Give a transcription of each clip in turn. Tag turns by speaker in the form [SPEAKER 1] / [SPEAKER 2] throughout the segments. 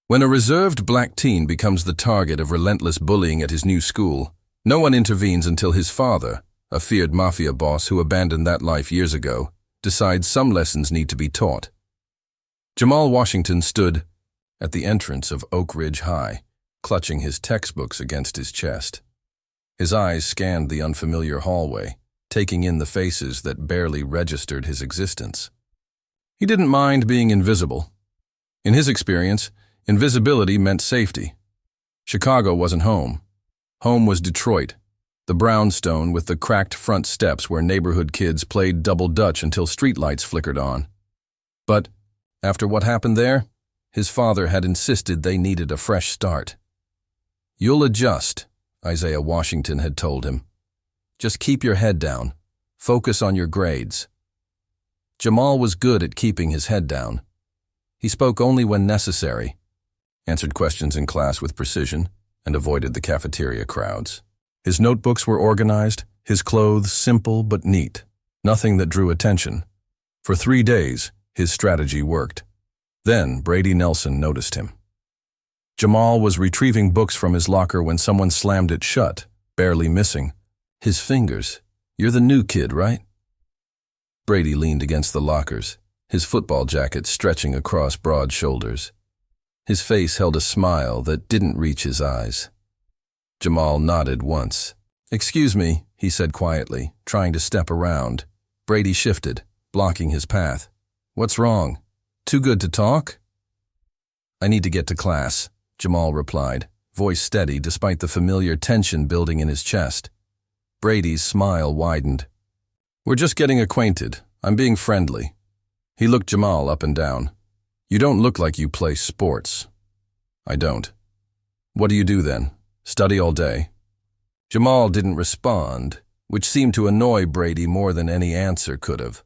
[SPEAKER 1] When a reserved black teen becomes the target of relentless bullying at his new school, no one intervenes until his father, a feared mafia boss who abandoned that life years ago, decides some lessons need to be taught. Jamal Washington stood at the entrance of Oak Ridge High, clutching his textbooks against his chest. His eyes scanned the unfamiliar hallway, taking in the faces that barely registered his existence. He didn't mind being invisible. In his experience, invisibility meant safety. Chicago wasn't home. Home was Detroit, the brownstone with the cracked front steps where neighborhood kids played double dutch until streetlights flickered on. But after what happened there, his father had insisted they needed a fresh start. "You'll adjust," Isaiah Washington had told him. "Just keep your head down. Focus on your grades." Jamal was good at keeping his head down. He spoke only when necessary, answered questions in class with precision, and avoided the cafeteria crowds. His notebooks were organized, his clothes simple but neat, nothing that drew attention. For 3 days, his strategy worked. Then Brady Nelson noticed him. Jamal was retrieving books from his locker when someone slammed it shut, barely missing. His fingers. "You're the new kid, right?" Brady leaned against the lockers, his football jacket stretching across broad shoulders. His face held a smile that didn't reach his eyes. Jamal nodded once. "Excuse me," he said quietly, trying to step around. Brady shifted, blocking his path. "What's wrong? Too good to talk?" "I need to get to class," Jamal replied, voice steady despite the familiar tension building in his chest. Brady's smile widened. "We're just getting acquainted. I'm being friendly." He looked Jamal up and down. "You don't look like you play sports." "I don't." "What do you do then? Study all day?" Jamal didn't respond, which seemed to annoy Brady more than any answer could have.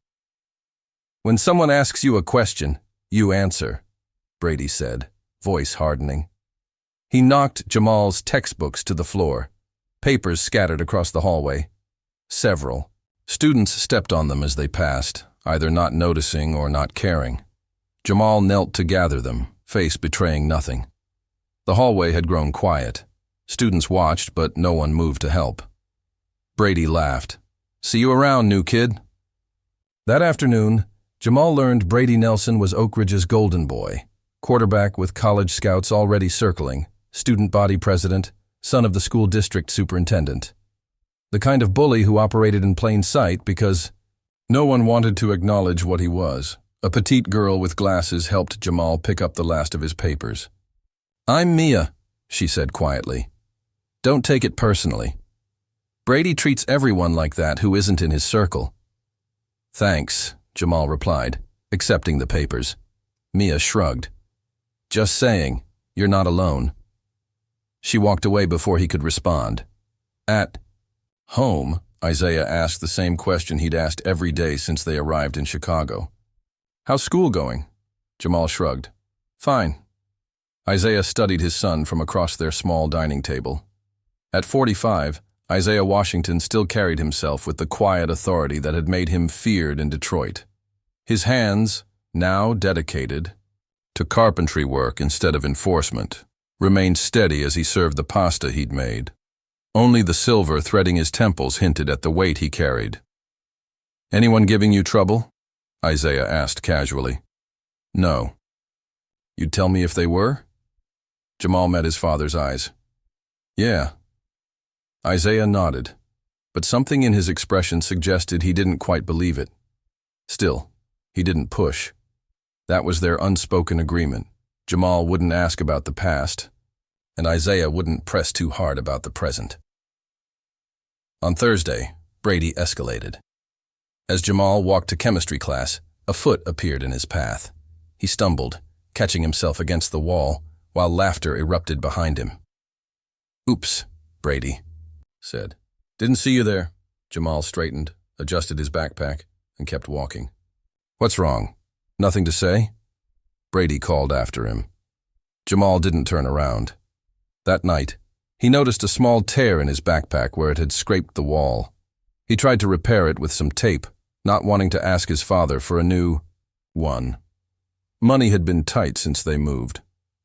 [SPEAKER 1] "When someone asks you a question, you answer," Brady said, voice hardening. He knocked Jamal's textbooks to the floor. Papers scattered across the hallway. Several. Students stepped on them as they passed, either not noticing or not caring. Jamal knelt to gather them, face betraying nothing. The hallway had grown quiet. Students watched, but no one moved to help. Brady laughed. "See you around, new kid." That afternoon, Jamal learned Brady Nelson was Oak Ridge's golden boy, quarterback with college scouts already circling, student body president, son of the school district superintendent. The kind of bully who operated in plain sight because no one wanted to acknowledge what he was. A petite girl with glasses helped Jamal pick up the last of his papers. "I'm Mia," she said quietly. "Don't take it personally. Brady treats everyone like that who isn't in his circle." "Thanks," Jamal replied, accepting the papers. Mia shrugged. "Just saying, you're not alone." She walked away before he could respond. At home, Isaiah asked the same question he'd asked every day since they arrived in Chicago. "How's school going?" Jamal shrugged. "Fine." Isaiah studied his son from across their small dining table. At 45, Isaiah Washington still carried himself with the quiet authority that had made him feared in Detroit. His hands, now dedicated to carpentry work instead of enforcement, remained steady as he served the pasta he'd made. Only the silver threading his temples hinted at the weight he carried. "Anyone giving you trouble?" Isaiah asked casually. "No." "You'd tell me if they were?" Jamal met his father's eyes. "Yeah." Isaiah nodded, but something in his expression suggested he didn't quite believe it. Still, he didn't push. That was their unspoken agreement. Jamal wouldn't ask about the past, and Isaiah wouldn't press too hard about the present. On Thursday, Brady escalated. As Jamal walked to chemistry class, a foot appeared in his path. He stumbled, catching himself against the wall, while laughter erupted behind him. "Oops," Brady said. "Didn't see you there." Jamal straightened, adjusted his backpack, and kept walking. "What's wrong? Nothing to say?" Brady called after him. Jamal didn't turn around. That night, he noticed a small tear in his backpack where it had scraped the wall. He tried to repair it with some tape, not wanting to ask his father for a new one. Money had been tight since they moved.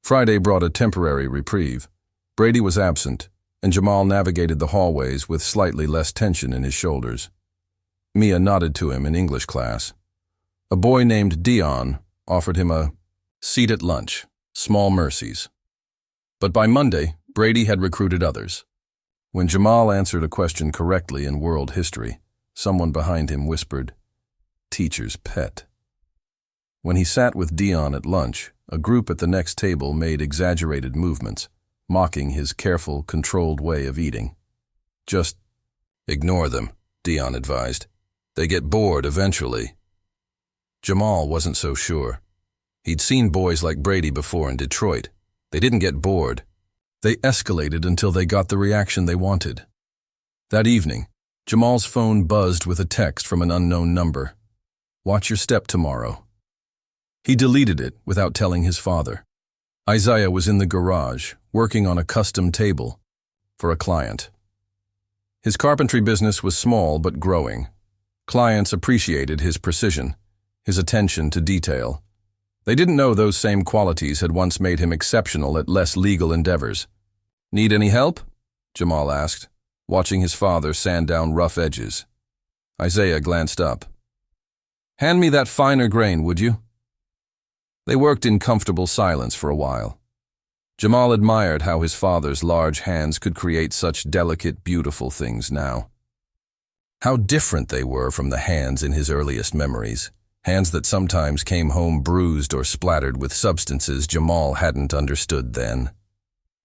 [SPEAKER 1] Friday brought a temporary reprieve. Brady was absent, and Jamal navigated the hallways with slightly less tension in his shoulders. Mia nodded to him in English class. A boy named Dion offered him a seat at lunch, small mercies. But by Monday, Brady had recruited others. When Jamal answered a question correctly in world history, someone behind him whispered, "Teacher's pet." When he sat with Dion at lunch, a group at the next table made exaggerated movements, mocking his careful, controlled way of eating. "Just ignore them," Dion advised. "They get bored eventually." Jamal wasn't so sure. He'd seen boys like Brady before in Detroit. They didn't get bored. They escalated until they got the reaction they wanted. That evening, Jamal's phone buzzed with a text from an unknown number. "Watch your step tomorrow." He deleted it without telling his father. Isaiah was in the garage, working on a custom table for a client. His carpentry business was small but growing. Clients appreciated his precision, his attention to detail. They didn't know those same qualities had once made him exceptional at less legal endeavors. "Need any help?" Jamal asked, watching his father sand down rough edges. Isaiah glanced up. "Hand me that finer grain, would you?" They worked in comfortable silence for a while. Jamal admired how his father's large hands could create such delicate, beautiful things now. How different they were from the hands in his earliest memories, hands that sometimes came home bruised or splattered with substances Jamal hadn't understood then.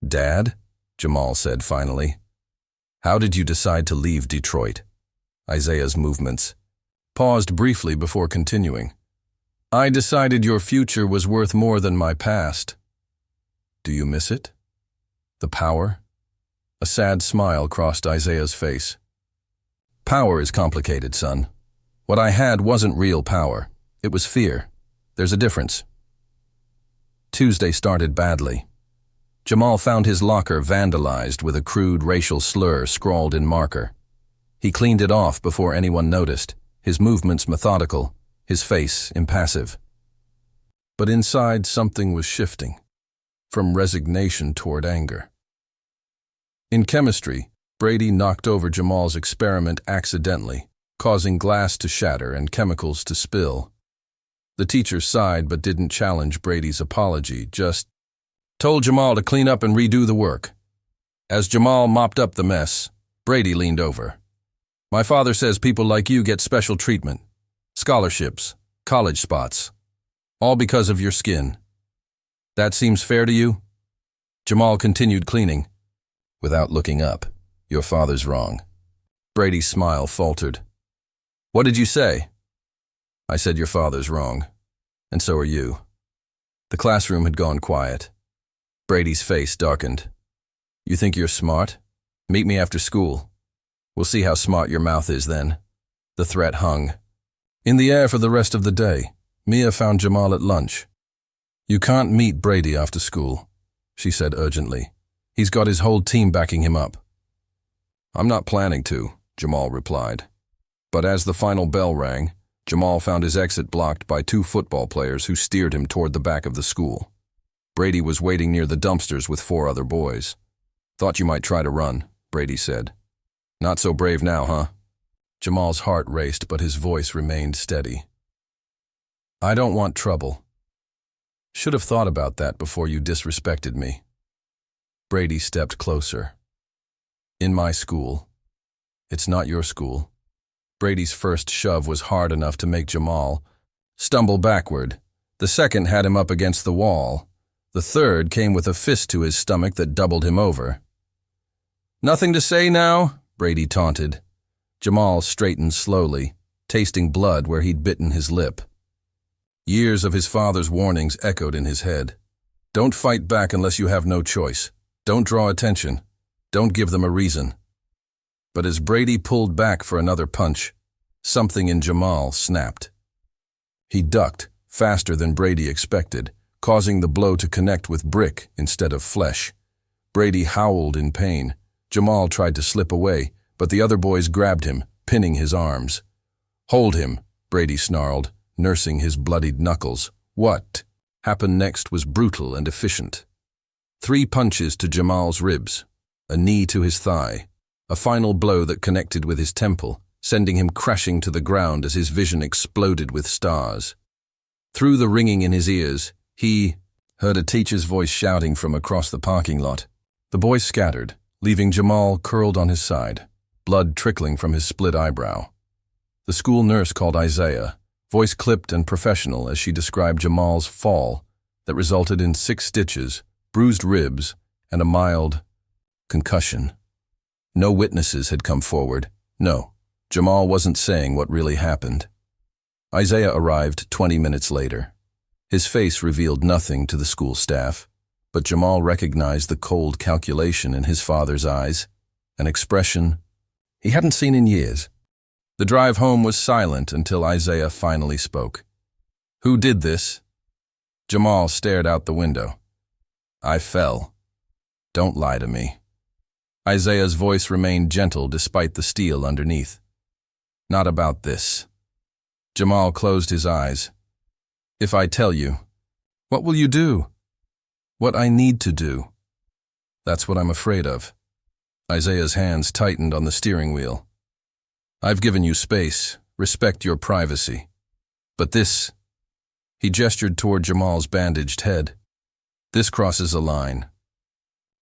[SPEAKER 1] "Dad," Jamal said finally, "how did you decide to leave Detroit?" Isaiah's movements paused briefly before continuing. "I decided your future was worth more than my past." "Do you miss it? The power?" A sad smile crossed Isaiah's face. "Power is complicated, son. What I had wasn't real power. It was fear. There's a difference." Tuesday started badly. Jamal found his locker vandalized with a crude racial slur scrawled in marker. He cleaned it off before anyone noticed, his movements methodical, his face impassive. But inside something was shifting, from resignation toward anger. In chemistry, Brady knocked over Jamal's experiment accidentally, causing glass to shatter and chemicals to spill. The teacher sighed but didn't challenge Brady's apology, just told Jamal to clean up and redo the work. As Jamal mopped up the mess, Brady leaned over. "My father says people like you get special treatment. Scholarships, college spots, all because of your skin. That seems fair to you?" Jamal continued cleaning. Without looking up, "Your father's wrong." Brady's smile faltered. "What did you say?" "I said your father's wrong, and so are you." The classroom had gone quiet. Brady's face darkened. "You think you're smart? Meet me after school. We'll see how smart your mouth is then." The threat hung in the air for the rest of the day. Mia found Jamal at lunch. "You can't meet Brady after school," she said urgently. "He's got his whole team backing him up." "I'm not planning to," Jamal replied. But as the final bell rang, Jamal found his exit blocked by 2 football players who steered him toward the back of the school. Brady was waiting near the dumpsters with 4 other boys. "Thought you might try to run," Brady said. "Not so brave now, huh?" Jamal's heart raced, but his voice remained steady. "I don't want trouble. Should have thought about that before you disrespected me." Brady stepped closer. "In my school. It's not your school." Brady's first shove was hard enough to make Jamal stumble backward. The second had him up against the wall. The third came with a fist to his stomach that doubled him over. "Nothing to say now?" Brady taunted. Jamal straightened slowly, tasting blood where he'd bitten his lip. Years of his father's warnings echoed in his head. Don't fight back unless you have no choice. Don't draw attention. Don't give them a reason. But as Brady pulled back for another punch, something in Jamal snapped. He ducked, faster than Brady expected, causing the blow to connect with brick instead of flesh. Brady howled in pain. Jamal tried to slip away, but the other boys grabbed him, pinning his arms. "Hold him," Brady snarled, nursing his bloodied knuckles. What happened next was brutal and efficient. 3 punches to Jamal's ribs, a knee to his thigh, a final blow that connected with his temple, sending him crashing to the ground as his vision exploded with stars. Through the ringing in his ears, he heard a teacher's voice shouting from across the parking lot. The boys scattered, leaving Jamal curled on his side, blood trickling from his split eyebrow. The school nurse called Isaiah, voice clipped and professional as she described Jamal's fall that resulted in 6 stitches, bruised ribs, and a mild concussion. No witnesses had come forward. No, Jamal wasn't saying what really happened. Isaiah arrived 20 minutes later. His face revealed nothing to the school staff, but Jamal recognized the cold calculation in his father's eyes, an expression he hadn't seen in years. The drive home was silent until Isaiah finally spoke. "Who did this?" Jamal stared out the window. "I fell. Don't lie to me." Isaiah's voice remained gentle despite the steel underneath. "Not about this." Jamal closed his eyes. "If I tell you, what will you do?" "What I need to do." "That's what I'm afraid of." Isaiah's hands tightened on the steering wheel. "I've given you space, respect your privacy. But this," he gestured toward Jamal's bandaged head, "this crosses a line."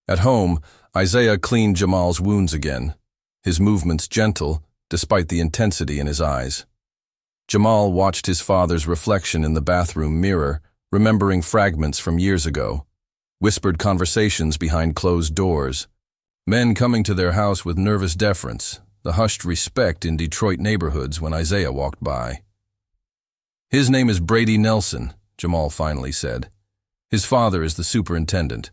[SPEAKER 1] At home, Isaiah cleaned Jamal's wounds again, his movements gentle despite the intensity in his eyes. Jamal watched his father's reflection in the bathroom mirror, remembering fragments from years ago, whispered conversations behind closed doors, men coming to their house with nervous deference, the hushed respect in Detroit neighborhoods when Isaiah walked by. "His name is Brady Nelson," Jamal finally said. "His father is the superintendent."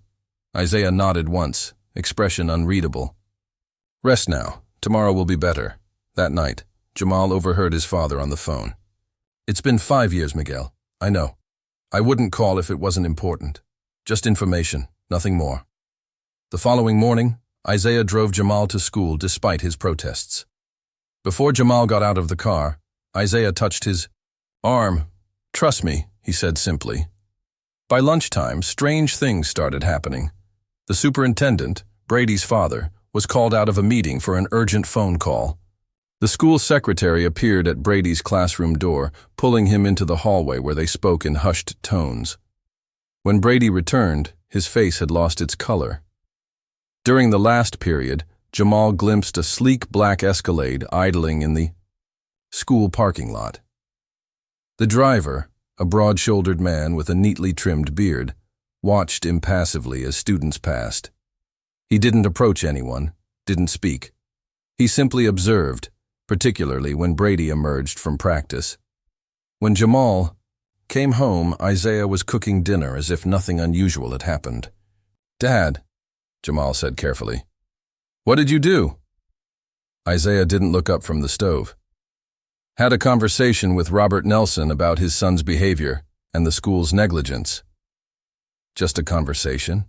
[SPEAKER 1] Isaiah nodded once, expression unreadable. "Rest now. Tomorrow will be better." That night, Jamal overheard his father on the phone. "It's been 5 years, Miguel. I know. I wouldn't call if it wasn't important. Just information, nothing more." The following morning, Isaiah drove Jamal to school despite his protests. Before Jamal got out of the car, Isaiah touched his arm. "Trust me," he said simply. By lunchtime, strange things started happening. The superintendent, Brady's father, was called out of a meeting for an urgent phone call. The school secretary appeared at Brady's classroom door, pulling him into the hallway where they spoke in hushed tones. When Brady returned, his face had lost its color. During the last period, Jamal glimpsed a sleek black Escalade idling in the school parking lot. The driver, a broad-shouldered man with a neatly trimmed beard, watched impassively as students passed. He didn't approach anyone, didn't speak. He simply observed, particularly when Brady emerged from practice. When Jamal came home, Isaiah was cooking dinner as if nothing unusual had happened. "Dad," Jamal said carefully. "What did you do?" Isaiah didn't look up from the stove. "Had a conversation with Robert Nelson about his son's behavior and the school's negligence." "Just a conversation?"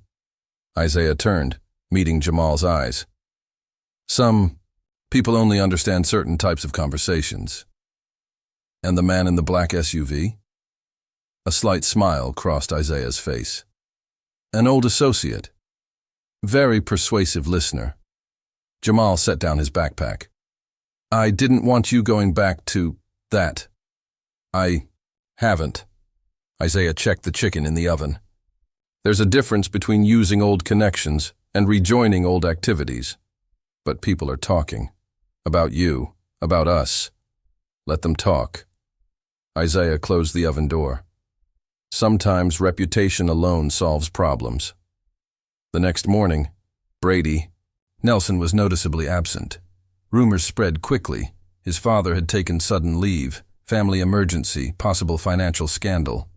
[SPEAKER 1] Isaiah turned, meeting Jamal's eyes. "Some people only understand certain types of conversations." "And the man in the black SUV?" A slight smile crossed Isaiah's face. "An old associate. Very persuasive listener." Jamal set down his backpack. "I didn't want you going back to that." "I haven't." Isaiah checked the chicken in the oven. "There's a difference between using old connections and rejoining old activities. But people are talking. About you, about us. Let them talk." Isaiah closed the oven door. Sometimes reputation alone solves problems. The next morning, Brady Nelson was noticeably absent. Rumors spread quickly. His father had taken sudden leave, family emergency, possible financial scandal.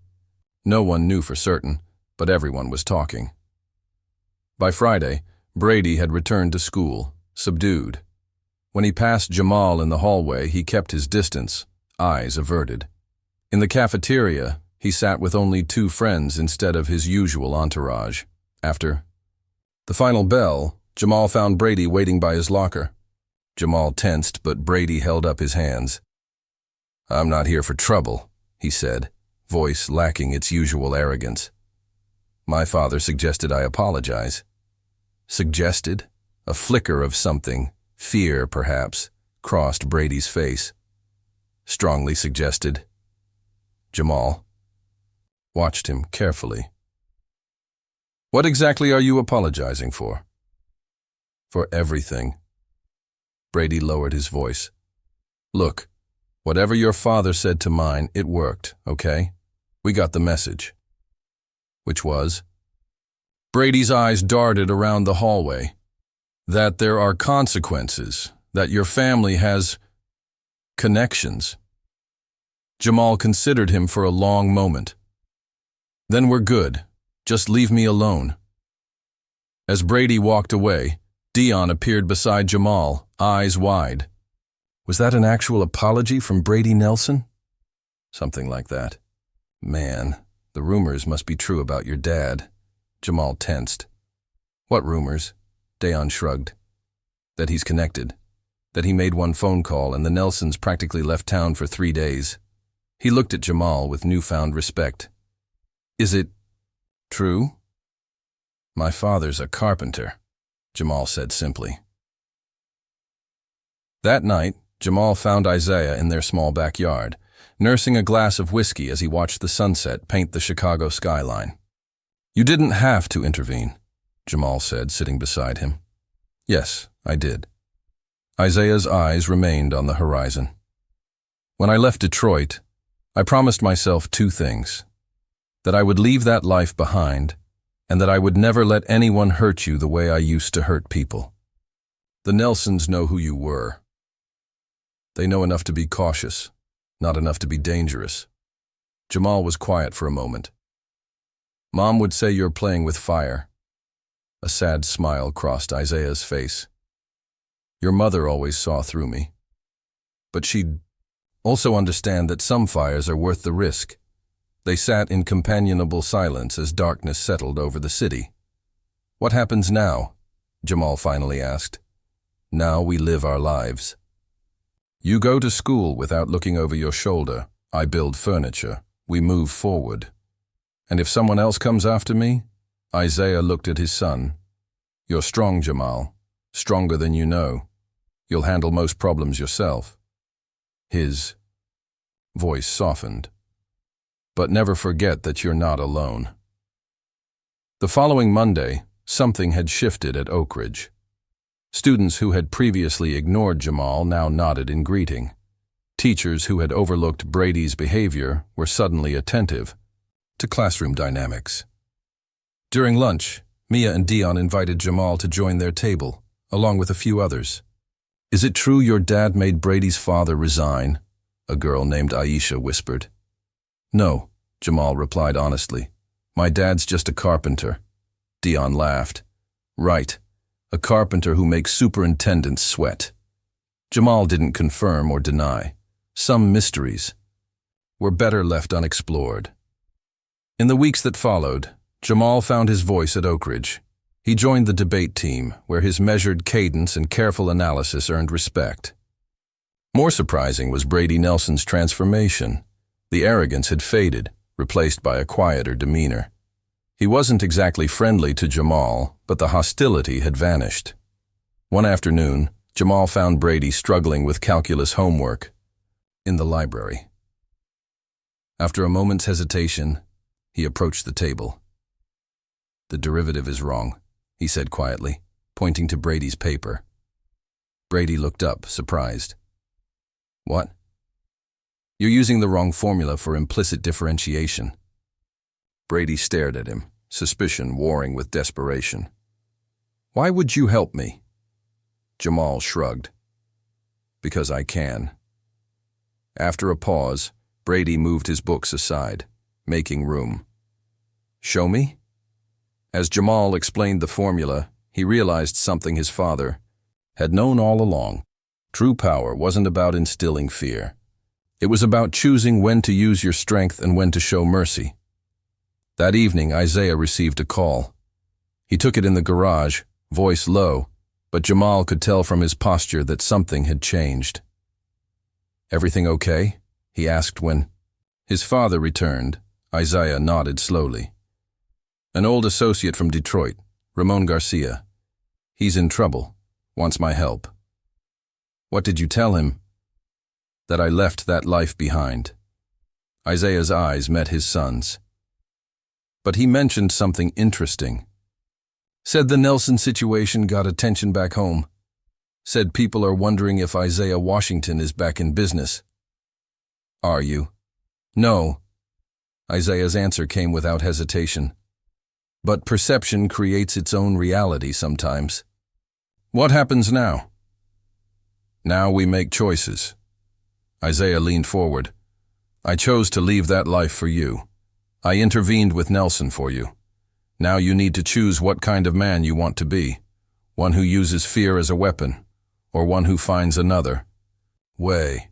[SPEAKER 1] No one knew for certain, but everyone was talking. By Friday, Brady had returned to school, subdued. When he passed Jamal in the hallway, he kept his distance, eyes averted. In the cafeteria, he sat with only 2 friends instead of his usual entourage. After the final bell, Jamal found Brady waiting by his locker. Jamal tensed, but Brady held up his hands. "I'm not here for trouble," he said, voice lacking its usual arrogance. My father suggested I apologize. Suggested? A flicker of something, fear perhaps, crossed Brady's face. Strongly suggested. Jamal watched him carefully. What exactly are you apologizing for? For everything. Brady lowered his voice. Look, whatever your father said to mine, it worked, okay? We got the message. Which was? Brady's eyes darted around the hallway. That there are consequences, that your family has connections. Jamal considered him for a long moment. Then we're good. Just leave me alone. As Brady walked away, Dion appeared beside Jamal, eyes wide. Was that an actual apology from Brady Nelson? Something like that. Man, the rumors must be true about your dad. Jamal tensed. What rumors? Dion shrugged. That he's connected. That he made one phone call and the Nelsons practically left town for 3 days. He looked at Jamal with newfound respect. Is it true? My father's a carpenter, Jamal said simply. That night, Jamal found Isaiah in their small backyard, nursing a glass of whiskey as he watched the sunset paint the Chicago skyline. You didn't have to intervene, Jamal said, sitting beside him. Yes, I did. Isaiah's eyes remained on the horizon. When I left Detroit, I promised myself 2 things. That I would leave that life behind, and that I would never let anyone hurt you the way I used to hurt people. The Nelsons know who you were. They know enough to be cautious, not enough to be dangerous. Jamal was quiet for a moment. Mom would say you're playing with fire. A sad smile crossed Isaiah's face. Your mother always saw through me. But she'd also understand that some fires are worth the risk. They sat in companionable silence as darkness settled over the city. What happens now? Jamal finally asked. Now we live our lives. You go to school without looking over your shoulder. I build furniture. We move forward. And if someone else comes after me? Isaiah looked at his son. You're strong, Jamal. Stronger than you know. You'll handle most problems yourself. His voice softened. But never forget that you're not alone. The following Monday, something had shifted at Oak Ridge. Students who had previously ignored Jamal now nodded in greeting. Teachers who had overlooked Brady's behavior were suddenly attentive to classroom dynamics. During lunch, Mia and Dion invited Jamal to join their table, along with a few others. Is it true your dad made Brady's father resign? A girl named Aisha whispered. No, Jamal replied honestly. My dad's just a carpenter. Dion laughed. Right, a carpenter who makes superintendents sweat. Jamal didn't confirm or deny. Some mysteries were better left unexplored. In the weeks that followed, Jamal found his voice at Oak Ridge. He joined the debate team, where his measured cadence and careful analysis earned respect. More surprising was Brady Nelson's transformation. The arrogance had faded, replaced by a quieter demeanor. He wasn't exactly friendly to Jamal, but the hostility had vanished. One afternoon, Jamal found Brady struggling with calculus homework in the library. After a moment's hesitation, he approached the table. The derivative is wrong, he said quietly, pointing to Brady's paper. Brady looked up, surprised. What? You're using the wrong formula for implicit differentiation. Brady stared at him, suspicion warring with desperation. Why would you help me? Jamal shrugged. Because I can. After a pause, Brady moved his books aside, making room. Show me? As Jamal explained the formula, he realized something his father had known all along. True power wasn't about instilling fear. It was about choosing when to use your strength and when to show mercy. That evening, Isaiah received a call. He took it in the garage, voice low, but Jamal could tell from his posture that something had changed. Everything okay? He asked when his father returned. Isaiah nodded slowly. An old associate from Detroit, Ramon Garcia. He's in trouble, wants my help. What did you tell him? That I left that life behind. Isaiah's eyes met his son's. But he mentioned something interesting. Said the Nelson situation got attention back home. Said people are wondering if Isaiah Washington is back in business. Are you? No. Isaiah's answer came without hesitation. But perception creates its own reality sometimes. What happens now? Now we make choices. Isaiah leaned forward. I chose to leave that life for you. I intervened with Nelson for you. Now you need to choose what kind of man you want to be. One who uses fear as a weapon, or one who finds another way.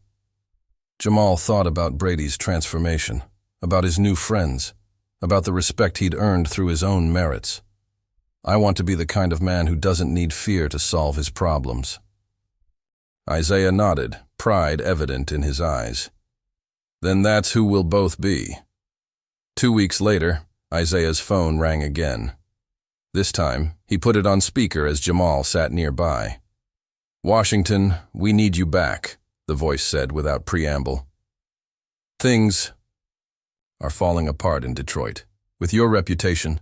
[SPEAKER 1] Jamal thought about Brady's transformation, about his new friends, about the respect he'd earned through his own merits. I want to be the kind of man who doesn't need fear to solve his problems. Isaiah nodded, pride evident in his eyes. Then that's who we'll both be. 2 weeks later, Isaiah's phone rang again. This time, he put it on speaker as Jamal sat nearby. Washington, we need you back, the voice said without preamble. Things are falling apart in Detroit. With your reputation,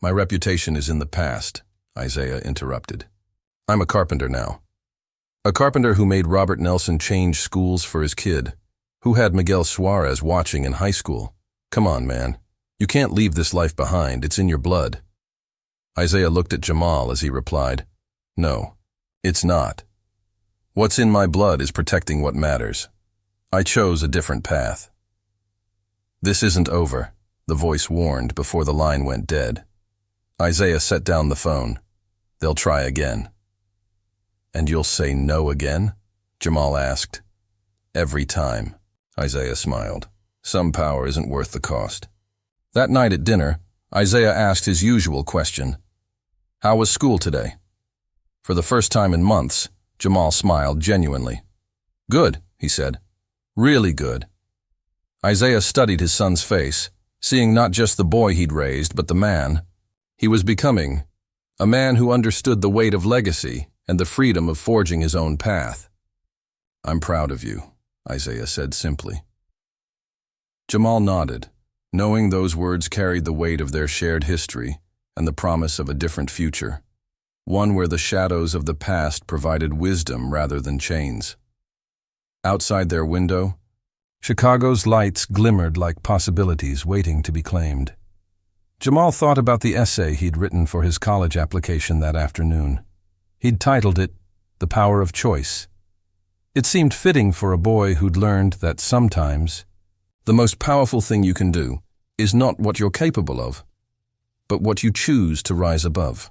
[SPEAKER 1] my reputation is in the past, Isaiah interrupted. I'm a carpenter now. A carpenter who made Robert Nelson change schools for his kid, who had Miguel Suarez watching in high school. Come on, man. You can't leave this life behind. It's in your blood. Isaiah looked at Jamal as he replied, No, it's not. What's in my blood is protecting what matters. I chose a different path. This isn't over, the voice warned before the line went dead. Isaiah set down the phone. They'll try again. And you'll say no again? Jamal asked. Every time, Isaiah smiled. Some power isn't worth the cost. That night at dinner, Isaiah asked his usual question. How was school today? For the first time in months, Jamal smiled genuinely. Good, he said. Really good. Isaiah studied his son's face, seeing not just the boy he'd raised, but the man he was becoming, a man who understood the weight of legacy and the freedom of forging his own path. I'm proud of you, Isaiah said simply. Jamal nodded, knowing those words carried the weight of their shared history and the promise of a different future, one where the shadows of the past provided wisdom rather than chains. Outside their window, Chicago's lights glimmered like possibilities waiting to be claimed. Jamal thought about the essay he'd written for his college application that afternoon. He'd titled it, The Power of Choice. It seemed fitting for a boy who'd learned that sometimes the most powerful thing you can do is not what you're capable of, but what you choose to rise above.